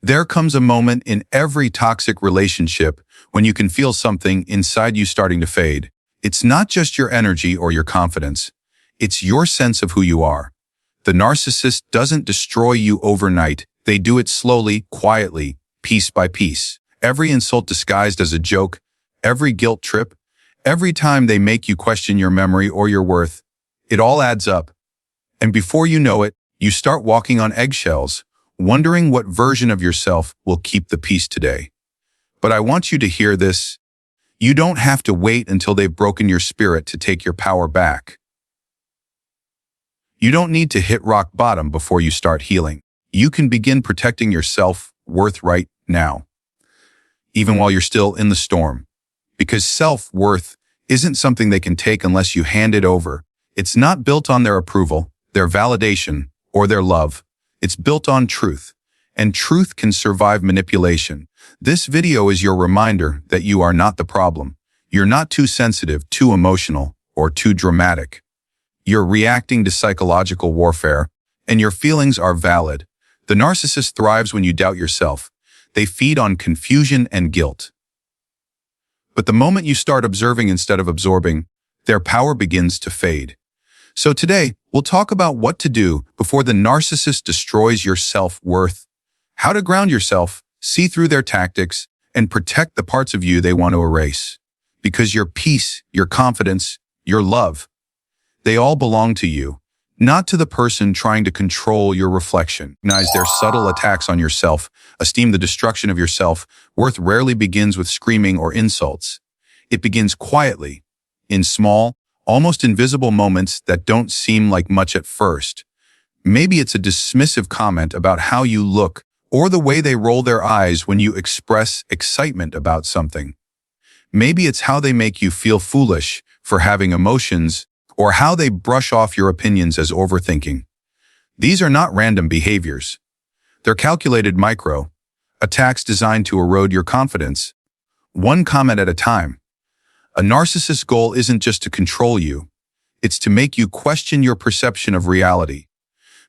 There comes a moment in every toxic relationship when you can feel something inside you starting to fade. It's not just your energy or your confidence. It's your sense of who you are. The narcissist doesn't destroy you overnight. They do it slowly, quietly, piece by piece. Every insult disguised as a joke, every guilt trip, every time they make you question your memory or your worth, it all adds up. And before you know it, you start walking on eggshells, wondering what version of yourself will keep the peace today. But I want you to hear this. You don't have to wait until they've broken your spirit to take your power back. You don't need to hit rock bottom before you start healing. You can begin protecting your self-worth right now, even while you're still in the storm. Because self-worth isn't something they can take unless you hand it over. It's not built on their approval, their validation, or their love. It's built on truth, and truth can survive manipulation. This video is your reminder that you are not the problem. You're not too sensitive, too emotional, or too dramatic. You're reacting to psychological warfare, and your feelings are valid. The narcissist thrives when you doubt yourself. They feed on confusion and guilt. But the moment you start observing instead of absorbing, their power begins to fade. So today, we'll talk about what to do before the narcissist destroys your self-worth, how to ground yourself, see through their tactics, and protect the parts of you they want to erase. Because your peace, your confidence, your love, they all belong to you, not to the person trying to control your reflection. Recognize their subtle attacks on your self-esteem. The destruction of your self-worth rarely begins with screaming or insults. It begins quietly, in small, almost invisible moments that don't seem like much at first. Maybe it's a dismissive comment about how you look, or the way they roll their eyes when you express excitement about something. Maybe it's how they make you feel foolish for having emotions, or how they brush off your opinions as overthinking. These are not random behaviors. They're calculated attacks designed to erode your confidence, one comment at a time. A narcissist's goal isn't just to control you, it's to make you question your perception of reality.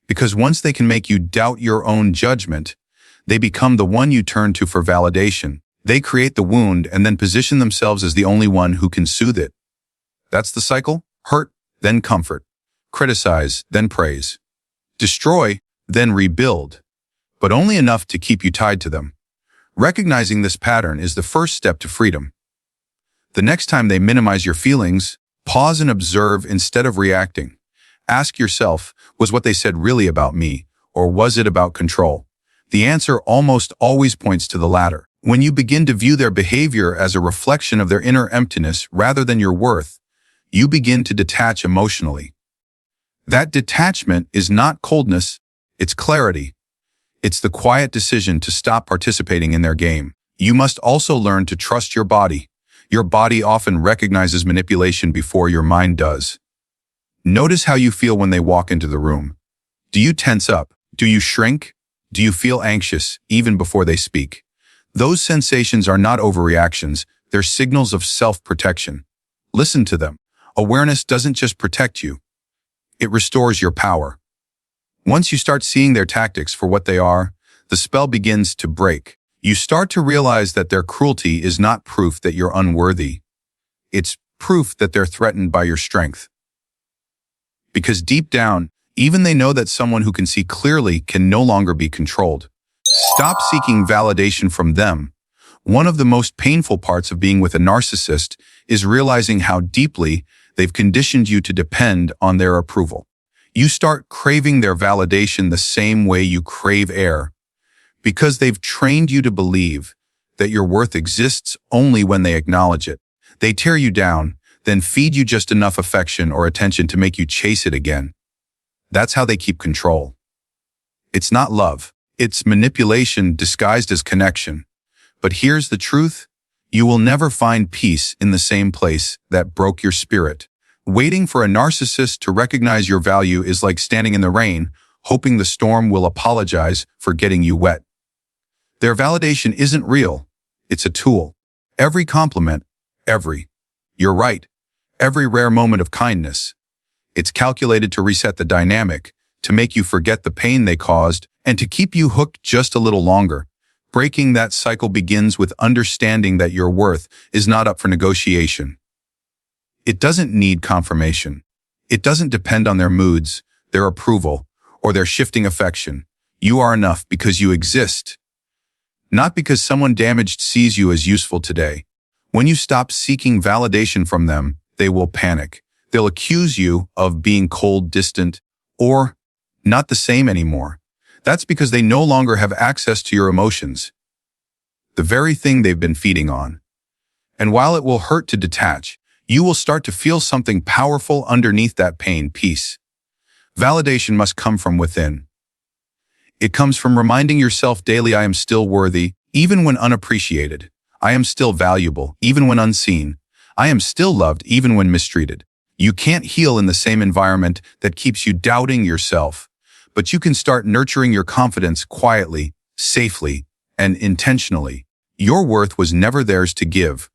Because once they can make you doubt your own judgment, they become the one you turn to for validation. They create the wound and then position themselves as the only one who can soothe it. That's the cycle. Hurt, then comfort. Criticize, then praise. Destroy, then rebuild. But only enough to keep you tied to them. Recognizing this pattern is the first step to freedom. The next time they minimize your feelings, pause and observe instead of reacting. Ask yourself, was what they said really about me, or was it about control? The answer almost always points to the latter. When you begin to view their behavior as a reflection of their inner emptiness rather than your worth, you begin to detach emotionally. That detachment is not coldness, it's clarity. It's the quiet decision to stop participating in their game. You must also learn to trust your body. Your body often recognizes manipulation before your mind does. Notice how you feel when they walk into the room. Do you tense up? Do you shrink? Do you feel anxious even before they speak? Those sensations are not overreactions, they're signals of self-protection. Listen to them. Awareness doesn't just protect you, it restores your power. Once you start seeing their tactics for what they are, the spell begins to break. You start to realize that their cruelty is not proof that you're unworthy. It's proof that they're threatened by your strength. Because deep down, even they know that someone who can see clearly can no longer be controlled. Stop seeking validation from them. One of the most painful parts of being with a narcissist is realizing how deeply they've conditioned you to depend on their approval. You start craving their validation the same way you crave air, because they've trained you to believe that your worth exists only when they acknowledge it. They tear you down, then feed you just enough affection or attention to make you chase it again. That's how they keep control. It's not love. It's manipulation disguised as connection. But here's the truth. You will never find peace in the same place that broke your spirit. Waiting for a narcissist to recognize your value is like standing in the rain, hoping the storm will apologize for getting you wet. Their validation isn't real. It's a tool. Every compliment, you're right, every rare moment of kindness. It's calculated to reset the dynamic, to make you forget the pain they caused, and to keep you hooked just a little longer. Breaking that cycle begins with understanding that your worth is not up for negotiation. It doesn't need confirmation. It doesn't depend on their moods, their approval, or their shifting affection. You are enough because you exist, not because someone damaged sees you as useful today. When you stop seeking validation from them, they will panic. They'll accuse you of being cold, distant, or not the same anymore. That's because they no longer have access to your emotions, the very thing they've been feeding on. And while it will hurt to detach, you will start to feel something powerful underneath that pain: peace. Validation must come from within. It comes from reminding yourself daily, I am still worthy, even when unappreciated. I am still valuable, even when unseen. I am still loved, even when mistreated. You can't heal in the same environment that keeps you doubting yourself, but you can start nurturing your confidence quietly, safely, and intentionally. Your worth was never theirs to give,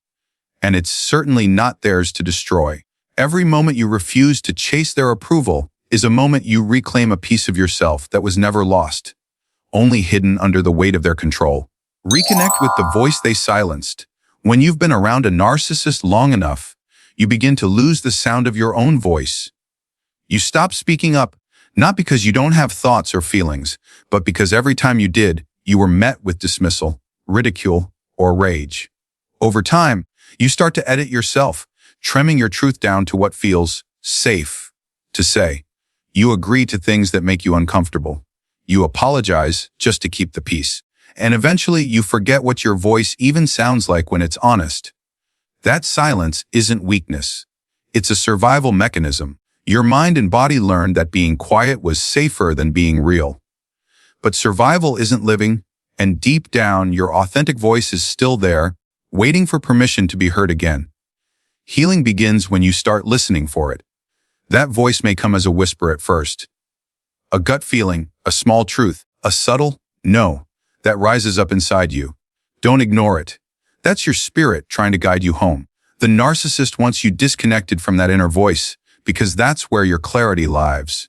and it's certainly not theirs to destroy. Every moment you refuse to chase their approval is a moment you reclaim a piece of yourself that was never lost, only hidden under the weight of their control. Reconnect with the voice they silenced. When you've been around a narcissist long enough, you begin to lose the sound of your own voice. You stop speaking up, not because you don't have thoughts or feelings, but because every time you did, you were met with dismissal, ridicule, or rage. Over time, you start to edit yourself, trimming your truth down to what feels safe to say. You agree to things that make you uncomfortable. You apologize just to keep the peace. And eventually, you forget what your voice even sounds like when it's honest. That silence isn't weakness. It's a survival mechanism. Your mind and body learned that being quiet was safer than being real. But survival isn't living, and deep down, your authentic voice is still there, waiting for permission to be heard again. Healing begins when you start listening for it. That voice may come as a whisper at first. A gut feeling, a small truth, a subtle no that rises up inside you. Don't ignore it. That's your spirit trying to guide you home. The narcissist wants you disconnected from that inner voice because that's where your clarity lives.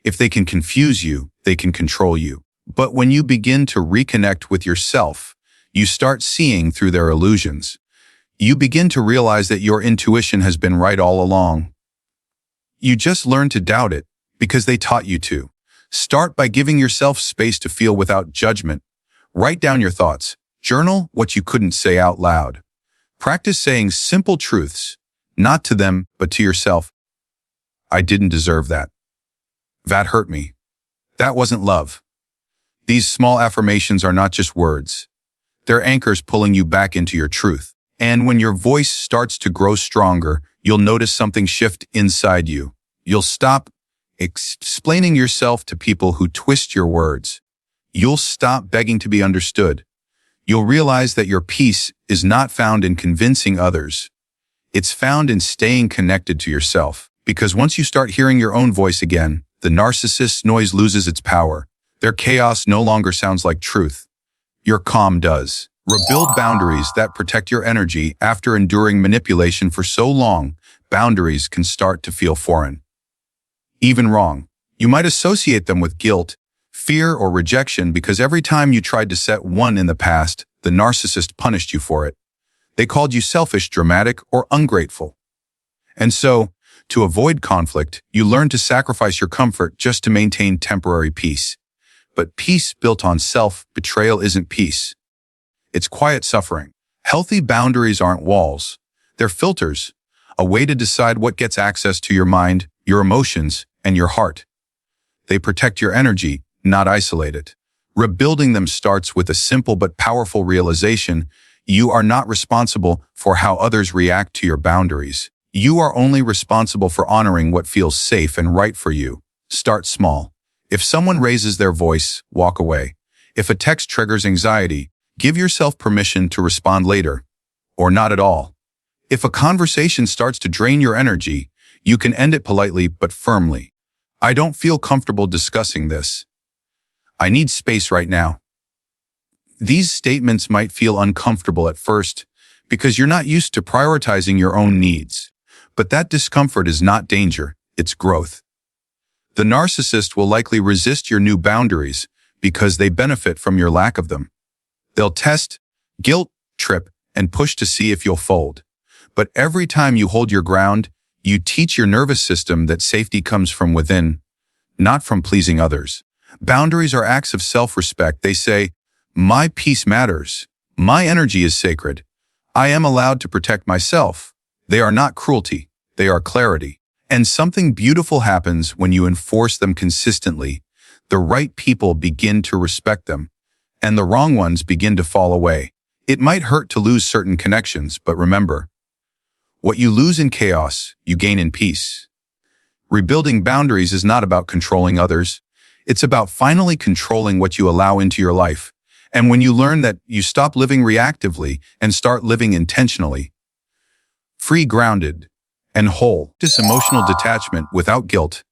If they can confuse you, they can control you. But when you begin to reconnect with yourself, you start seeing through their illusions. You begin to realize that your intuition has been right all along. You just learned to doubt it because they taught you to. Start by giving yourself space to feel without judgment. Write down your thoughts. Journal what you couldn't say out loud. Practice saying simple truths, not to them, but to yourself. I didn't deserve that. That hurt me. That wasn't love. These small affirmations are not just words. They're anchors pulling you back into your truth. And when your voice starts to grow stronger, you'll notice something shift inside you. You'll stop explaining yourself to people who twist your words. You'll stop begging to be understood. You'll realize that your peace is not found in convincing others. It's found in staying connected to yourself. Because once you start hearing your own voice again, the narcissist's noise loses its power. Their chaos no longer sounds like truth. Your calm does. Rebuild boundaries that protect your energy. After enduring manipulation for so long, boundaries can start to feel foreign, even wrong. You might associate them with guilt, fear, or rejection because every time you tried to set one in the past, the narcissist punished you for it. They called you selfish, dramatic, or ungrateful. And so, to avoid conflict, you learn to sacrifice your comfort just to maintain temporary peace. But peace built on self-betrayal isn't peace. It's quiet suffering. Healthy boundaries aren't walls. They're filters, a way to decide what gets access to your mind, your emotions, and your heart. They protect your energy, not isolate it. Rebuilding them starts with a simple but powerful realization: you are not responsible for how others react to your boundaries. You are only responsible for honoring what feels safe and right for you. Start small. If someone raises their voice, walk away. If a text triggers anxiety, give yourself permission to respond later, or not at all. If a conversation starts to drain your energy, you can end it politely but firmly. I don't feel comfortable discussing this. I need space right now. These statements might feel uncomfortable at first because you're not used to prioritizing your own needs. But that discomfort is not danger, it's growth. The narcissist will likely resist your new boundaries because they benefit from your lack of them. They'll test, guilt, trip, and push to see if you'll fold. But every time you hold your ground, you teach your nervous system that safety comes from within, not from pleasing others. Boundaries are acts of self-respect. They say, my peace matters. My energy is sacred. I am allowed to protect myself. They are not cruelty. They are clarity. And something beautiful happens when you enforce them consistently. The right people begin to respect them, and the wrong ones begin to fall away. It might hurt to lose certain connections, but remember, what you lose in chaos, you gain in peace. Rebuilding boundaries is not about controlling others. It's about finally controlling what you allow into your life. And when you learn that, you stop living reactively and start living intentionally. Free, grounded, and whole. This emotional detachment without guilt.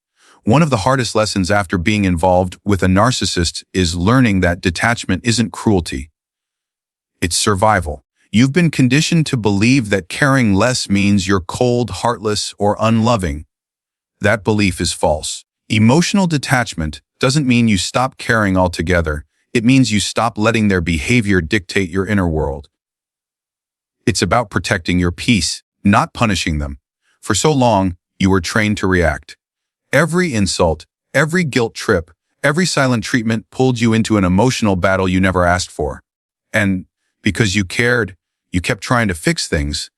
One of the hardest lessons after being involved with a narcissist is learning that detachment isn't cruelty. It's survival. You've been conditioned to believe that caring less means you're cold, heartless, or unloving. That belief is false. Emotional detachment doesn't mean you stop caring altogether. It means you stop letting their behavior dictate your inner world. It's about protecting your peace, not punishing them. For so long, you were trained to react. Every insult, every guilt trip, every silent treatment pulled you into an emotional battle you never asked for. And because you cared, you kept trying to fix things,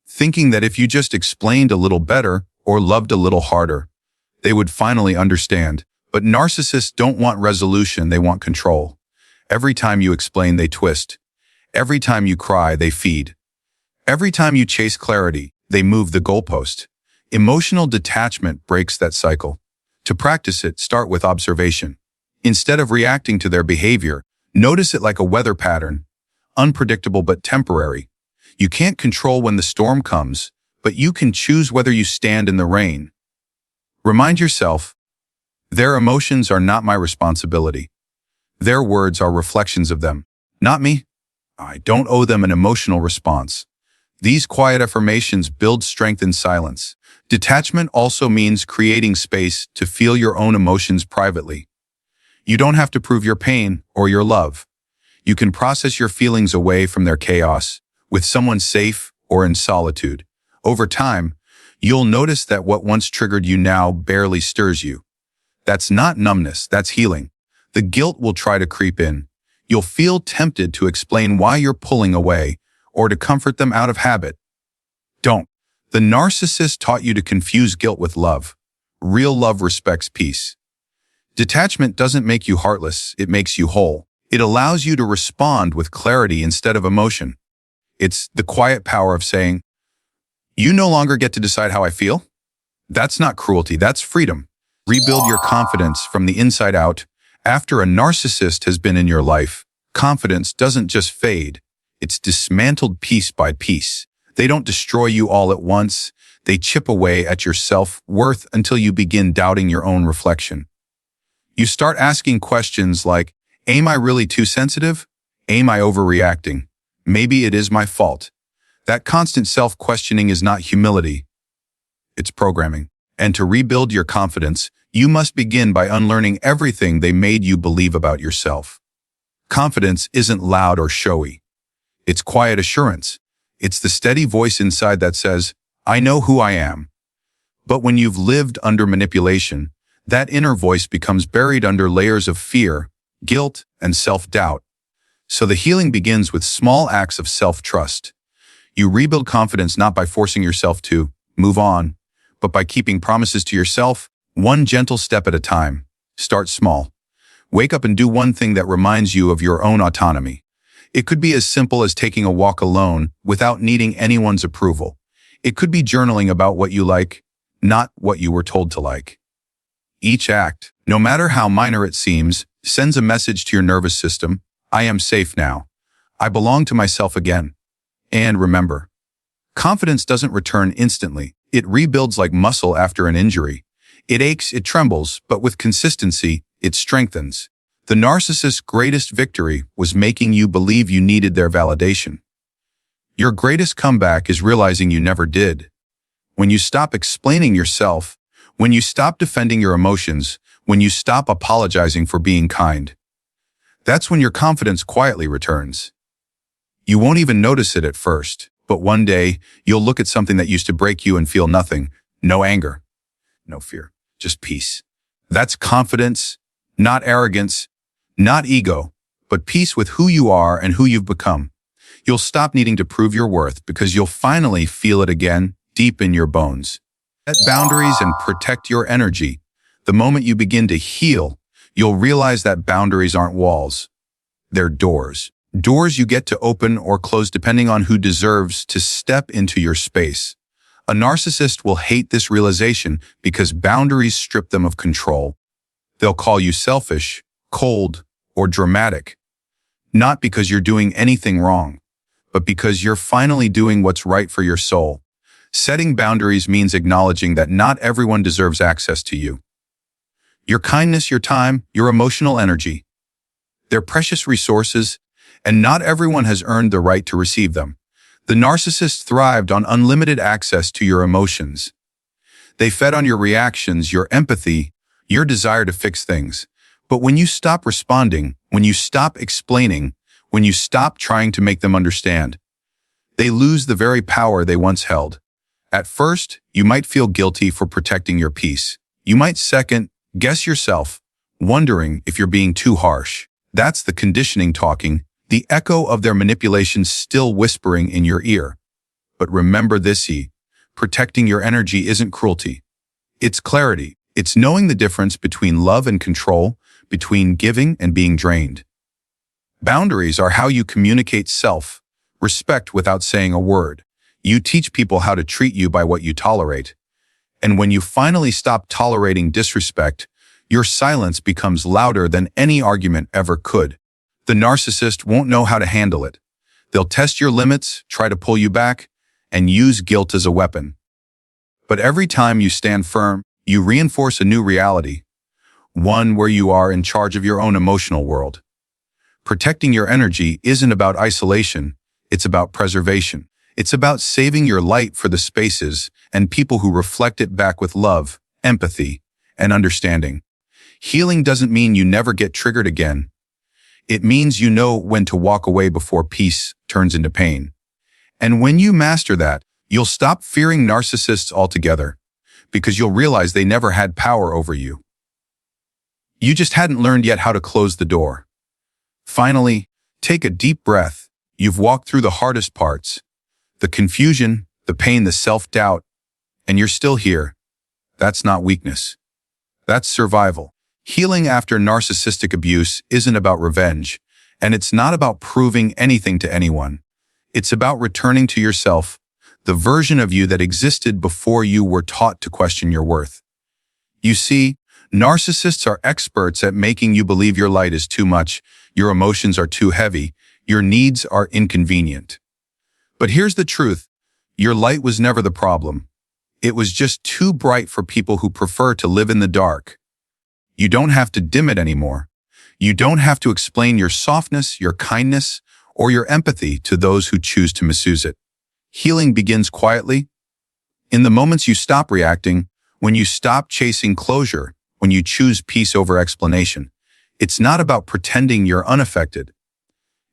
thinking that if you just explained a little better or loved a little harder, they would finally understand. But narcissists don't want resolution, they want control. Every time you explain, they twist. Every time you cry, they feed. Every time you chase clarity, they move the goalpost. Emotional detachment breaks that cycle. To practice it, start with observation. Instead of reacting to their behavior, notice it like a weather pattern, unpredictable but temporary. You can't control when the storm comes, but you can choose whether you stand in the rain. Remind yourself, their emotions are not my responsibility. Their words are reflections of them, not me. I don't owe them an emotional response. These quiet affirmations build strength in silence. Detachment also means creating space to feel your own emotions privately. You don't have to prove your pain or your love. You can process your feelings away from their chaos, with someone safe or in solitude. Over time, you'll notice that what once triggered you now barely stirs you. That's not numbness, that's healing. The guilt will try to creep in. You'll feel tempted to explain why you're pulling away, or to comfort them out of habit. Don't. The narcissist taught you to confuse guilt with love. Real love respects peace. Detachment doesn't make you heartless, it makes you whole. It allows you to respond with clarity instead of emotion. It's the quiet power of saying, you no longer get to decide how I feel. That's not cruelty, that's freedom. Rebuild your confidence from the inside out. After a narcissist has been in your life, confidence doesn't just fade. It's dismantled piece by piece. They don't destroy you all at once. They chip away at your self-worth until you begin doubting your own reflection. You start asking questions like, am I really too sensitive? Am I overreacting? Maybe it is my fault. That constant self-questioning is not humility. It's programming. And to rebuild your confidence, you must begin by unlearning everything they made you believe about yourself. Confidence isn't loud or showy. It's quiet assurance. It's the steady voice inside that says, I know who I am. But when you've lived under manipulation, that inner voice becomes buried under layers of fear, guilt, and self-doubt. So the healing begins with small acts of self-trust. You rebuild confidence not by forcing yourself to move on, but by keeping promises to yourself, one gentle step at a time. Start small. Wake up and do one thing that reminds you of your own autonomy. It could be as simple as taking a walk alone without needing anyone's approval. It could be journaling about what you like, not what you were told to like. Each act, no matter how minor it seems, sends a message to your nervous system. I am safe now. I belong to myself again. And remember, confidence doesn't return instantly. It rebuilds like muscle after an injury. It aches, it trembles, but with consistency, it strengthens. The narcissist's greatest victory was making you believe you needed their validation. Your greatest comeback is realizing you never did. When you stop explaining yourself, when you stop defending your emotions, when you stop apologizing for being kind, That's when your confidence quietly returns. You won't even notice it at first, but one day you'll look at something that used to break you and feel nothing, no anger, no fear, just peace. That's confidence, not arrogance, not ego, but peace with who you are and who you've become. You'll stop needing to prove your worth because you'll finally feel it again, deep in your bones. Set boundaries and protect your energy. The moment you begin to heal, you'll realize that boundaries aren't walls. They're doors. Doors you get to open or close depending on who deserves to step into your space. A narcissist will hate this realization because boundaries strip them of control. They'll call you selfish, cold, or dramatic. Not because you're doing anything wrong, but because you're finally doing what's right for your soul. Setting boundaries means acknowledging that not everyone deserves access to you. Your kindness, your time, your emotional energy. They're precious resources, and not everyone has earned the right to receive them. The narcissist thrived on unlimited access to your emotions. They fed on your reactions, your empathy, your desire to fix things. But when you stop responding, when you stop explaining, when you stop trying to make them understand, they lose the very power they once held. At first, you might feel guilty for protecting your peace. You might second-guess yourself, wondering if you're being too harsh. That's the conditioning talking, the echo of their manipulation still whispering in your ear. But remember this, protecting your energy isn't cruelty. It's clarity. It's knowing the difference between love and control, between giving and being drained. Boundaries are how you communicate self-respect without saying a word. You teach people how to treat you by what you tolerate. And when you finally stop tolerating disrespect, your silence becomes louder than any argument ever could. The narcissist won't know how to handle it. They'll test your limits, try to pull you back, and use guilt as a weapon. But every time you stand firm, you reinforce a new reality, one where you are in charge of your own emotional world. Protecting your energy isn't about isolation, it's about preservation. It's about saving your light for the spaces and people who reflect it back with love, empathy, and understanding. Healing doesn't mean you never get triggered again. It means you know when to walk away before peace turns into pain. And when you master that, you'll stop fearing narcissists altogether, because you'll realize they never had power over you. You just hadn't learned yet how to close the door. Finally, take a deep breath. You've walked through the hardest parts, the confusion, the pain, the self-doubt, and you're still here. That's not weakness. That's survival. Healing after narcissistic abuse isn't about revenge, and it's not about proving anything to anyone. It's about returning to yourself, the version of you that existed before you were taught to question your worth. You see, narcissists are experts at making you believe your light is too much, your emotions are too heavy, your needs are inconvenient. But here's the truth. Your light was never the problem. It was just too bright for people who prefer to live in the dark. You don't have to dim it anymore. You don't have to explain your softness, your kindness, or your empathy to those who choose to misuse it. Healing begins quietly. In the moments you stop reacting, when you stop chasing closure, when you choose peace over explanation. It's not about pretending you're unaffected.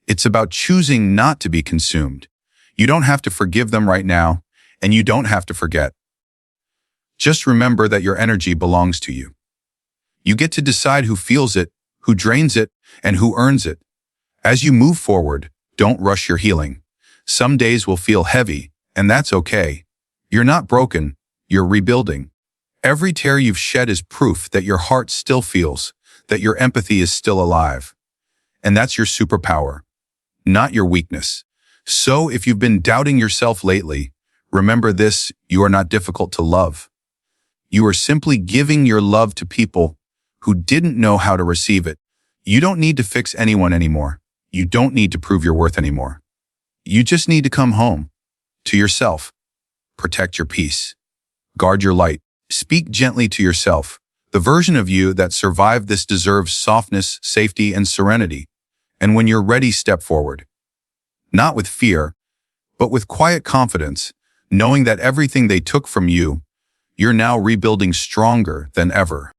It's about choosing not to be consumed. You don't have to forgive them right now, and you don't have to forget. Just remember that your energy belongs to you. You get to decide who feels it, who drains it, and who earns it. As you move forward, don't rush your healing. Some days will feel heavy, and that's okay. You're not broken, you're rebuilding. Every tear you've shed is proof that your heart still feels, that your empathy is still alive. And that's your superpower, not your weakness. So if you've been doubting yourself lately, remember this: you are not difficult to love. You are simply giving your love to people who didn't know how to receive it. You don't need to fix anyone anymore. You don't need to prove your worth anymore. You just need to come home to yourself. Protect your peace. Guard your light. Speak gently to yourself. The version of you that survived this deserves softness, safety, and serenity. And when you're ready, step forward. Not with fear, but with quiet confidence, knowing that everything they took from you, you're now rebuilding stronger than ever.